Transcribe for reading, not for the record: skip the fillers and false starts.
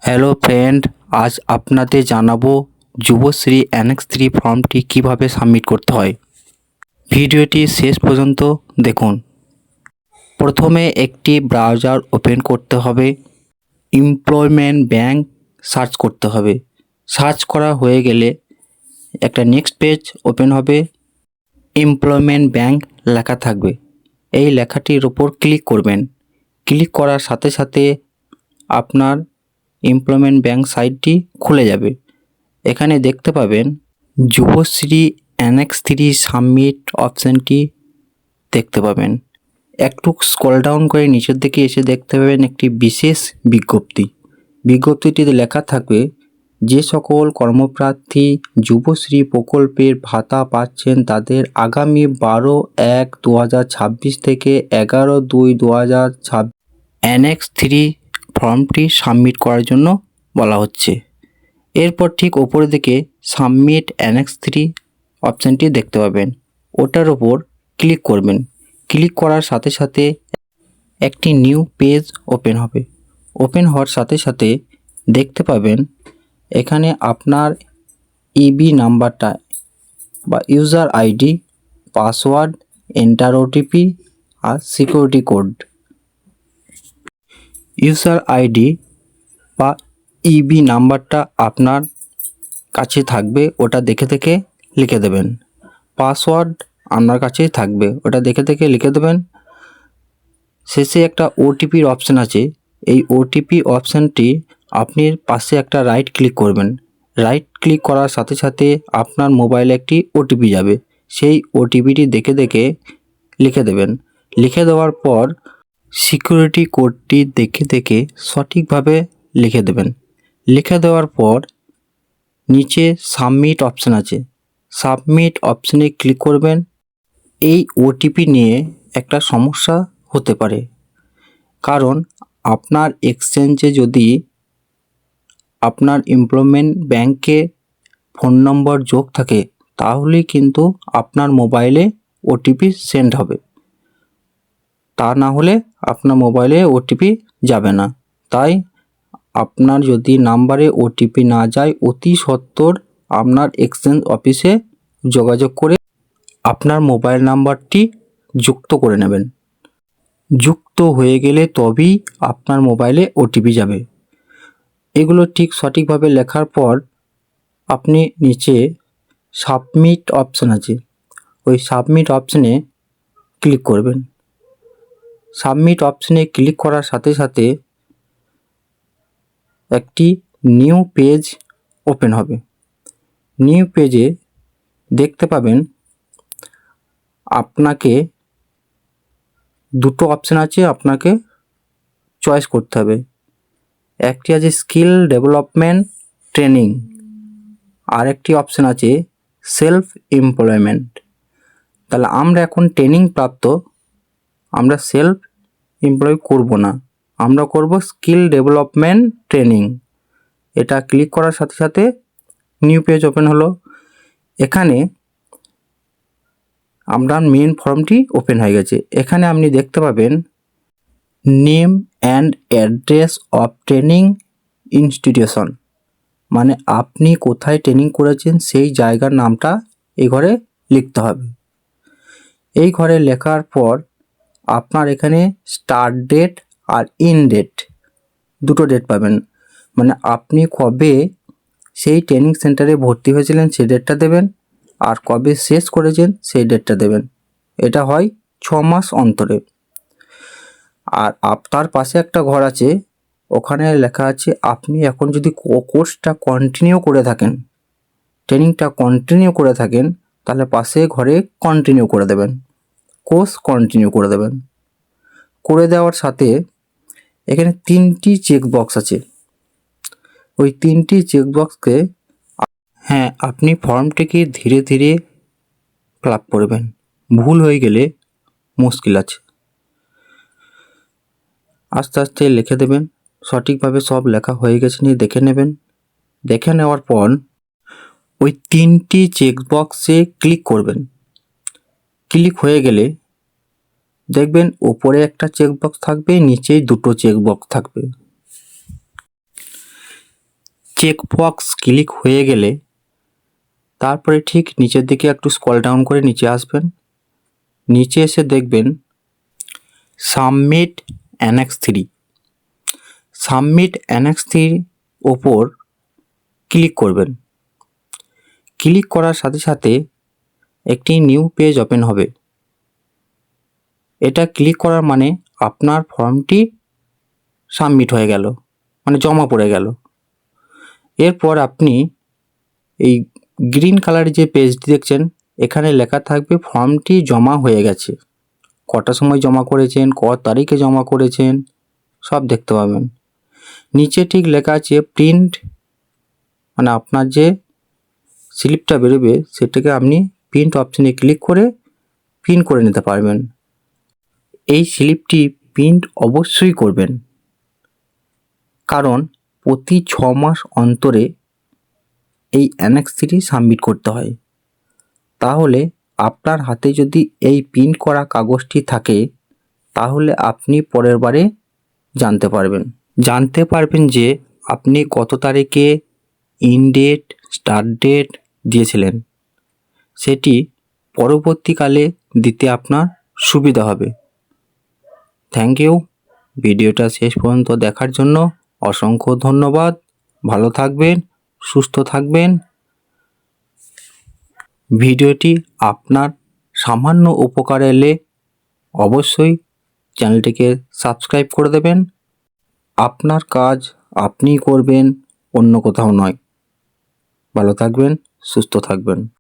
Hello friend, আজ আপনাদের জানাবো যুবশ্রী অ্যানেক্স 3 ফর্মটি কিভাবে সাবমিট করতে হয়। ভিডিওটি শেষ পর্যন্ত দেখুন। প্রথমে একটি ব্রাউজার ওপেন করতে হবে, এমপ্লয়মেন্ট ব্যাংক সার্চ করতে হবে। সার্চ করা হয়ে গেলে একটা নেক্সট পেজ ওপেন হবে, এমপ্লয়মেন্ট ব্যাংক লেখা থাকবে। এই লেখাটির উপর ক্লিক করবেন। ক্লিক করার সাথে সাথে আপনার এমপ্লয়মেন্ট ব্যাংক সাইটটি খুলে যাবে। এখানে দেখতে পাবেন যুবশ্রী অ্যানেক্স 3 সাবমিট অপশানটি দেখতে পাবেন। একটু স্ক্রল ডাউন করে নিচের দিকে এসে দেখতে পাবেন একটি বিশেষ বিজ্ঞপ্তি। বিজ্ঞপ্তিটিতে লেখা থাকবে, যে সকল কর্মপ্রার্থী যুবশ্রী প্রকল্পের ভাতা পাচ্ছেন তাদের আগামী 12/1/2026 থেকে 11/2/2026 অ্যানেক্স 3 ফর্মটি সাবমিট করার জন্য বলা হচ্ছে। এরপর ঠিক ওপরের দিকে সাবমিট অ্যানেক্স 3 অপশানটি দেখতে পাবেন, ওটার ওপর ক্লিক করবেন। ক্লিক করার সাথে সাথে একটি নিউ পেজ ওপেন হবে। ওপেন হওয়ার সাথে সাথে দেখতে পাবেন এখানে আপনার ইবি নাম্বারটা বা user ID, password, enter OTP আর সিকিউরিটি কোড। ইউজার আইডি বা ইবি নাম্বারটা আপনার কাছে থাকবে, ওটা দেখে দেখে লিখে দেবেন। পাসওয়ার্ড আপনার কাছেই থাকবে, ওটা দেখে দেখে লিখে দেবেন। শেষে একটা ওটিপির অপশান আছে, এই ওটিপি অপশানটি আপনি পাশে একটা রাইট ক্লিক করবেন। রাইট ক্লিক করার সাথে সাথে আপনার মোবাইলে একটি ওটিপি যাবে, সেই ওটিপিটি দেখে দেখে লিখে দেবেন। লিখে দেওয়ার পর সিকিউরিটি কোডটি দেখে দেখে সঠিকভাবে লিখে দেবেন। লিখে দেওয়ার পর নিচে সাবমিট অপশান আছে, সাবমিট অপশানে ক্লিক করবেন। এই ওটিপি নিয়ে একটা সমস্যা হতে পারে, কারণ আপনার এক্সচেঞ্জে যদি আপনার এমপ্লয়মেন্ট ব্যাংকে ফোন নম্বর যোগ থাকে তাহলেই কিন্তু আপনার মোবাইলে ওটিপি সেন্ড হবে, তা না হলে আপনার মোবাইলে ওটিপি যাবে না। তাই আপনার যদি নাম্বারে ওটিপি না যায় অতি সত্বর আপনার এক্সচেঞ্জ অফিসে যোগাযোগ করে আপনার মোবাইল নাম্বারটি যুক্ত করে নেবেন। যুক্ত হয়ে গেলে তবেই আপনার মোবাইলে ওটিপি যাবে। এগুলো ঠিক সঠিকভাবে লেখার পর আপনি নিচে সাবমিট অপশান আছে, ওই সাবমিট অপশানে ক্লিক করবেন। সাবমিট অপশানে ক্লিক করার সাথে সাথে একটি নিউ পেজ ওপেন হবে। নিউ পেজে দেখতে পাবেন আপনাকে দুটো অপশান আছে, আপনাকে চয়েস করতে হবে। একটি আছে স্কিল ডেভেলপমেন্ট ট্রেনিং, আর একটি অপশান আছে সেলফ এমপ্লয়মেন্ট। তাহলে আমরা এখন ট্রেনিং প্রাপ্ত, আমরা সেলফ এমপ্লয় করব না, আমরা করব স্কিল ডেভেলপমেন্ট ট্রেনিং। এটা ক্লিক করার সাথে সাথে নিউ পেজ ওপেন হলো। এখানে আপনার মেন ফর্মটি ওপেন হয়ে গেছে। এখানে আপনি দেখতে পাবেন name and address of training institution, মানে আপনি কোথায় ট্রেনিং করেছেন সেই জায়গার নামটা এই ঘরে লিখতে হবে। এই ঘরে লেখার পর আপনার এখানে স্টার্ট ডেট আর এন্ড ডেট দুটো ডেট পাবেন, মানে আপনি কবে সেই ট্রেনিং সেন্টারে ভর্তি হয়েছিলেন সেই ডেটটা দেবেন, আর কবে শেষ করেছেন সেই ডেটটা দেবেন। এটা হয় 6 মাস অন্তরে। আর আপনার পাশে একটা ঘর আছে, ওখানে লেখা আছে আপনি এখন যদি কোর্সটা কন্টিনিউ করে থাকেন, ট্রেনিংটা কন্টিনিউ করে থাকেন, তাহলে পাশে ঘরে কন্টিনিউ করে দেবেন, কোর্স কন্টিনিউ করে দেবেন। করে দেওয়ার সাথে এখানে 3টি চেকবক্স আছে, ওই 3টি চেকবক্সকে হ্যাঁ আপনি ফর্মটিকে ধীরে ধীরে ফিল আপ করবেন, ভুল হয়ে গেলে মুশকিল আছে। আস্তে আস্তে লিখে দেবেন। সঠিকভাবে সব লেখা হয়ে গেছে নিয়ে দেখে নেবেন। দেখে নেওয়ার পর ওই 3টি চেকবক্সে ক্লিক করবেন। ক্লিক হয়ে গেলে দেখবেন ওপরে একটা চেকবক্স থাকবে, নিচে দুটো চেকবক্স থাকবে। চেকবক্স ক্লিক হয়ে গেলে তারপরে ঠিক নিচের দিকে একটু স্ক্রল ডাউন করে নিচে আসবেন। নিচে এসে দেখবেন সাবমিট অ্যানেক্স 3। সাবমিট অ্যানেক্স 3 ওপর ক্লিক করবেন। ক্লিক করার সাথে সাথে একটি নিউ পেজ ওপেন হবে। এটা ক্লিক করার মানে আপনার ফর্মটি সাবমিট হয়ে গেল, মানে জমা পড়ে গেল। এরপর আপনি এই গ্রিন কালারের যে পেজটি দেখছেন এখানে লেখা থাকবে ফর্মটি জমা হয়ে গেছে। কটার সময় জমা করেছেন, কত তারিখে জমা করেছেন সব দেখতে পাবেন। নিচে ঠিক লেখা আছে প্রিন্ট, মানে আপনার যে স্লিপটা বেরোবে সেটাকে আপনি প্রিন্ট অপশানে ক্লিক করে প্রিন্ট করে নিতে পারবেন। এই স্লিপটি প্রিন্ট অবশ্যই করবেন, কারণ প্রতি 6 মাস অন্তরে এই অ্যানেক্স 3 সাবমিট করতে হয়। তাহলে আপনার হাতে যদি এই প্রিন্ট করা কাগজটি থাকে তাহলে আপনি পরের বারে জানতে পারবেন যে আপনি কত তারিখে ইন ডেট, স্টার্ট ডেট দিয়েছিলেন। সেটি পরবর্তীকালে দিতে আপনার সুবিধা হবে। Thank you. ভিডিওটা শেষ পর্যন্ত দেখার জন্য অসংখ্য ধন্যবাদ। ভালো থাকবেন, সুস্থ থাকবেন। ভিডিওটি আপনার সামান্য উপকারে এলে অবশ্যই চ্যানেলটিকে সাবস্ক্রাইব করে দেবেন। আপনার কাজ আপনিই করবেন, অন্য কোথাও নয়। ভালো থাকবেন, সুস্থ থাকবেন।